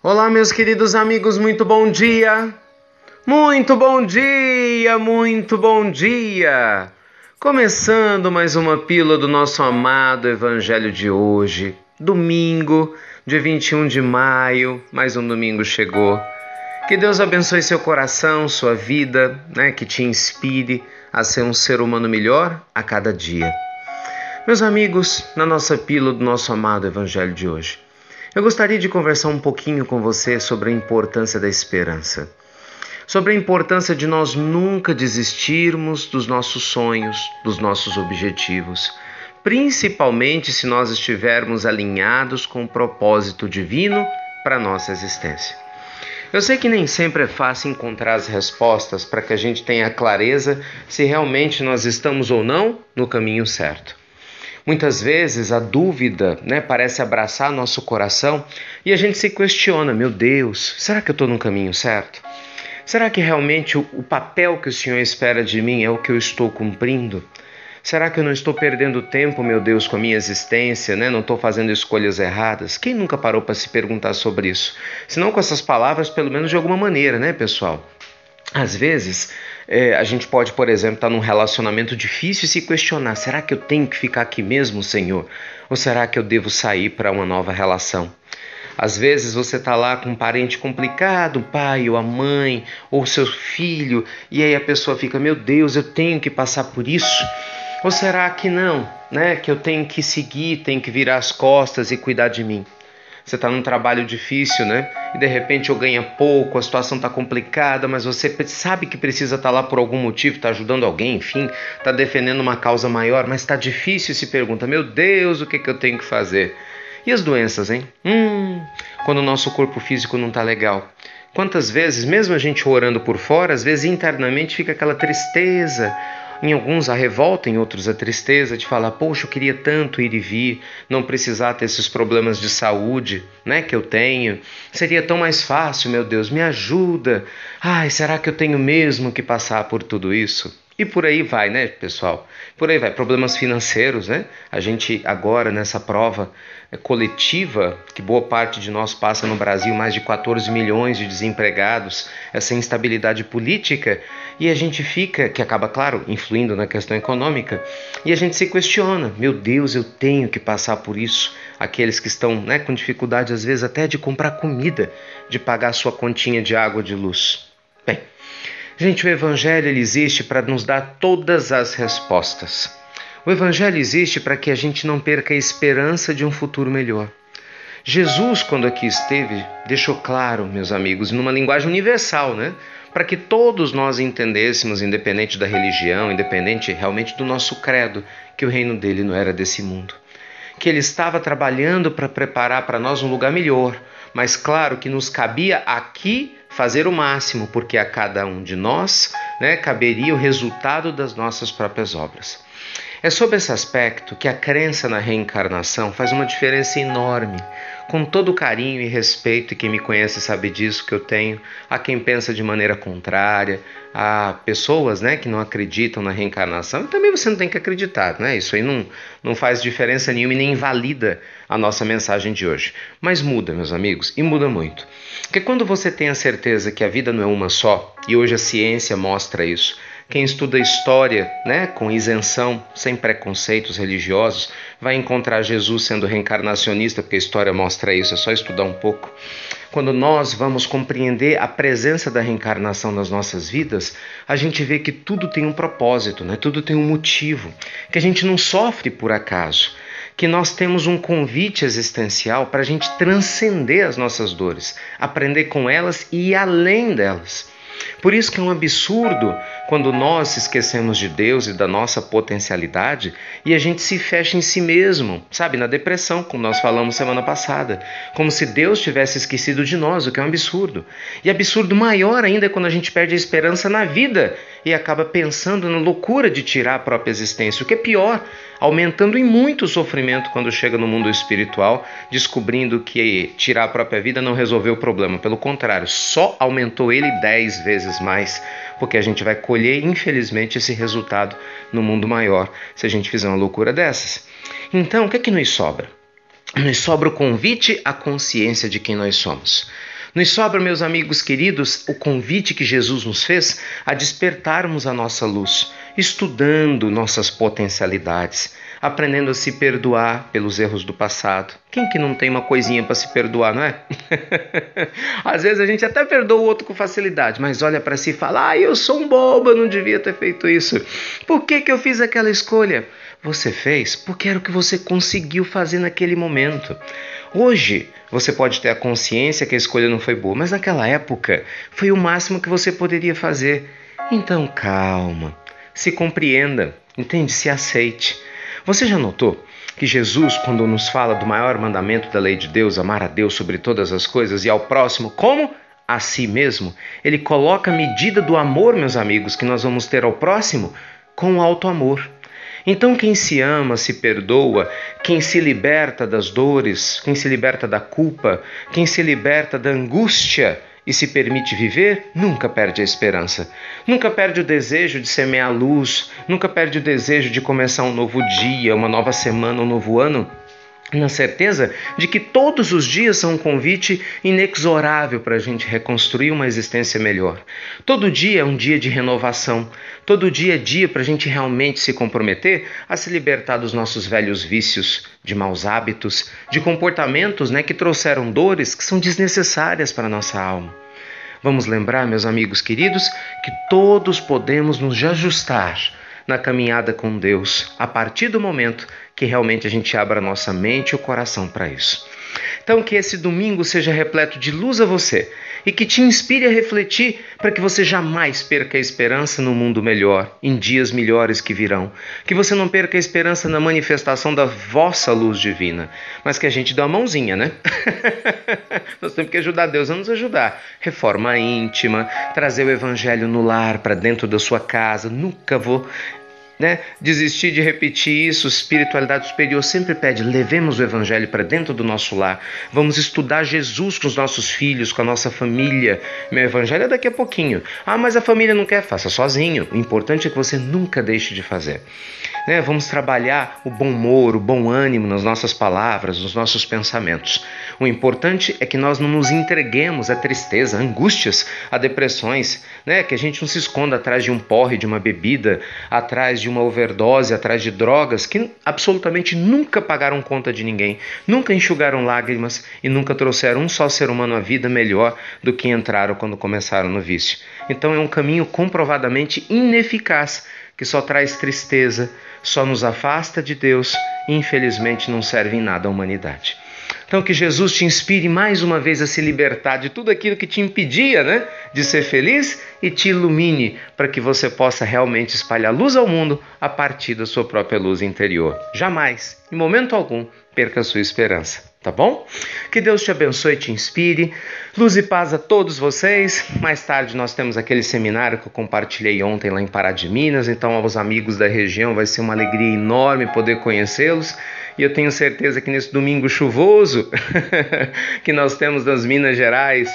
Olá, meus queridos amigos, muito bom dia! Muito bom dia, muito bom dia! Começando mais uma pílula do nosso amado Evangelho de hoje, domingo, dia 21 de maio, mais um domingo chegou. Que Deus abençoe seu coração, sua vida, que te inspire a ser um ser humano melhor a cada dia. Meus amigos, na nossa pílula do nosso amado Evangelho de hoje, eu gostaria de conversar um pouquinho com você sobre a importância da esperança. Sobre a importância de nós nunca desistirmos dos nossos sonhos, dos nossos objetivos, principalmente se nós estivermos alinhados com o propósito divino para a nossa existência. Eu sei que nem sempre é fácil encontrar as respostas para que a gente tenha clareza se realmente nós estamos ou não no caminho certo. Muitas vezes a dúvida, parece abraçar nosso coração e a gente se questiona, meu Deus, será que eu estou no caminho certo? Será que realmente o papel que o Senhor espera de mim é o que eu estou cumprindo? Será que eu não estou perdendo tempo, meu Deus, com a minha existência, Não estou fazendo escolhas erradas? Quem nunca parou para se perguntar sobre isso? Se não com essas palavras, pelo menos de alguma maneira, pessoal? Às vezes, a gente pode, por exemplo, estar num relacionamento difícil e se questionar, será que eu tenho que ficar aqui mesmo, Senhor? Ou será que eu devo sair para uma nova relação? Às vezes você está lá com um parente complicado, o pai ou a mãe, ou seu filho, e aí a pessoa fica, meu Deus, eu tenho que passar por isso? Ou será que não, que eu tenho que seguir, tenho que virar as costas e cuidar de mim? Você está num trabalho difícil, E de repente eu ganho pouco, a situação está complicada, mas você sabe que precisa estar lá por algum motivo, está ajudando alguém, enfim, está defendendo uma causa maior, mas está difícil e se pergunta, meu Deus, o que eu tenho que fazer? E as doenças, hein? Quando o nosso corpo físico não está legal. Quantas vezes, mesmo a gente orando por fora, às vezes internamente fica aquela tristeza, em alguns a revolta, em outros a tristeza de falar, poxa, eu queria tanto ir e vir, não precisar ter esses problemas de saúde, que eu tenho. Seria tão mais fácil, meu Deus, me ajuda. Ai, será que eu tenho mesmo que passar por tudo isso? E por aí vai, pessoal? Por aí vai. Problemas financeiros, A gente agora, nessa prova coletiva, que boa parte de nós passa no Brasil, mais de 14 milhões de desempregados, essa instabilidade política, e a gente fica, que acaba, claro, influindo na questão econômica, e a gente se questiona, meu Deus, eu tenho que passar por isso. Aqueles que estão com dificuldade, às vezes, até de comprar comida, de pagar sua continha de água, de luz. Bem, gente, o Evangelho ele existe para nos dar todas as respostas. O Evangelho existe para que a gente não perca a esperança de um futuro melhor. Jesus, quando aqui esteve, deixou claro, meus amigos, numa linguagem universal, para que todos nós entendêssemos, independente da religião, independente realmente do nosso credo, que o reino dele não era desse mundo. Que ele estava trabalhando para preparar para nós um lugar melhor, mas claro que nos cabia aqui fazer o máximo, porque a cada um de nós caberia o resultado das nossas próprias obras. É sob esse aspecto que a crença na reencarnação faz uma diferença enorme. Com todo o carinho e respeito, e quem me conhece sabe disso que eu tenho, a quem pensa de maneira contrária, a pessoas que não acreditam na reencarnação, e também você não tem que acreditar, Isso aí não faz diferença nenhuma e nem invalida a nossa mensagem de hoje. Mas muda, meus amigos, e muda muito. Porque quando você tem a certeza que a vida não é uma só, e hoje a ciência mostra isso, quem estuda história, com isenção, sem preconceitos religiosos, vai encontrar Jesus sendo reencarnacionista, porque a história mostra isso, é só estudar um pouco. Quando nós vamos compreender a presença da reencarnação nas nossas vidas, a gente vê que tudo tem um propósito, tudo tem um motivo, que a gente não sofre por acaso, que nós temos um convite existencial para a gente transcender as nossas dores, aprender com elas e ir além delas. Por isso que é um absurdo quando nós esquecemos de Deus e da nossa potencialidade e a gente se fecha em si mesmo, na depressão, como nós falamos semana passada, como se Deus tivesse esquecido de nós, o que é um absurdo. E absurdo maior ainda é quando a gente perde a esperança na vida e acaba pensando na loucura de tirar a própria existência, o que é pior, aumentando em muito o sofrimento quando chega no mundo espiritual, descobrindo que tirar a própria vida não resolveu o problema, pelo contrário, só aumentou ele 10 vezes mais, porque a gente vai colher, infelizmente, esse resultado no mundo maior, se a gente fizer uma loucura dessas. Então, o que é que nos sobra? Nos sobra o convite à consciência de quem nós somos. Nos sobra, meus amigos queridos, o convite que Jesus nos fez a despertarmos a nossa luz, estudando nossas potencialidades, aprendendo a se perdoar pelos erros do passado. Quem que não tem uma coisinha para se perdoar, não é? Às vezes a gente até perdoa o outro com facilidade, mas olha para si e fala: eu sou um bobo, eu não devia ter feito isso. Por que eu fiz aquela escolha? Você fez porque era o que você conseguiu fazer naquele momento. Hoje você pode ter a consciência que a escolha não foi boa, mas naquela época foi o máximo que você poderia fazer. Então calma, se compreenda, entende? Se aceite. Você já notou que Jesus, quando nos fala do maior mandamento da lei de Deus, amar a Deus sobre todas as coisas e ao próximo como a si mesmo, ele coloca a medida do amor, meus amigos, que nós vamos ter ao próximo com o auto-amor. Então quem se ama, se perdoa, quem se liberta das dores, quem se liberta da culpa, quem se liberta da angústia e se permite viver, nunca perde a esperança. Nunca perde o desejo de semear luz, nunca perde o desejo de começar um novo dia, uma nova semana, um novo ano, na certeza de que todos os dias são um convite inexorável para a gente reconstruir uma existência melhor. Todo dia é um dia de renovação. Todo dia é dia para a gente realmente se comprometer a se libertar dos nossos velhos vícios, de maus hábitos, de comportamentos, que trouxeram dores que são desnecessárias para a nossa alma. Vamos lembrar, meus amigos queridos, que todos podemos nos ajustar na caminhada com Deus, a partir do momento que realmente a gente abra a nossa mente e o coração para isso. Então que esse domingo seja repleto de luz a você e que te inspire a refletir para que você jamais perca a esperança no mundo melhor, em dias melhores que virão. Que você não perca a esperança na manifestação da vossa luz divina, mas que a gente dê uma mãozinha, né? Nós temos que ajudar Deus a nos ajudar. Reforma íntima, trazer o evangelho no lar, para dentro da sua casa. Nunca vou desistir de repetir isso. Espiritualidade superior sempre pede: levemos o evangelho para dentro do nosso lar, vamos estudar Jesus com os nossos filhos, com a nossa família. Meu evangelho é daqui a pouquinho. Mas a família não quer, faça sozinho. O importante é que você nunca deixe de fazer. Vamos trabalhar o bom humor, o bom ânimo nas nossas palavras, nos nossos pensamentos. O importante é que nós não nos entreguemos à tristeza, a angústias, a depressões, que a gente não se esconda atrás de um porre, de uma bebida, atrás de uma overdose, atrás de drogas que absolutamente nunca pagaram conta de ninguém, nunca enxugaram lágrimas e nunca trouxeram um só ser humano à vida melhor do que entraram quando começaram no vício. Então é um caminho comprovadamente ineficaz, que só traz tristeza, só nos afasta de Deus e infelizmente não serve em nada à humanidade. Então que Jesus te inspire mais uma vez a se libertar de tudo aquilo que te impedia de ser feliz e te ilumine para que você possa realmente espalhar luz ao mundo a partir da sua própria luz interior. Jamais, em momento algum, perca a sua esperança. Tá bom? Que Deus te abençoe e te inspire. Luz e paz a todos vocês. Mais tarde nós temos aquele seminário que eu compartilhei ontem lá em Pará de Minas. Então, aos amigos da região vai ser uma alegria enorme poder conhecê-los. E eu tenho certeza que nesse domingo chuvoso que nós temos nas Minas Gerais,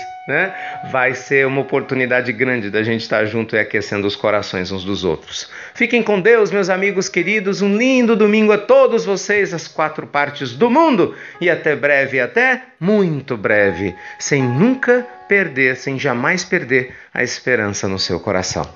vai ser uma oportunidade grande da gente estar junto e aquecendo os corações uns dos outros. Fiquem com Deus, meus amigos queridos. Um lindo domingo a todos vocês, as 4 partes do mundo. E até breve, até muito breve. Sem nunca perder, sem jamais perder a esperança no seu coração.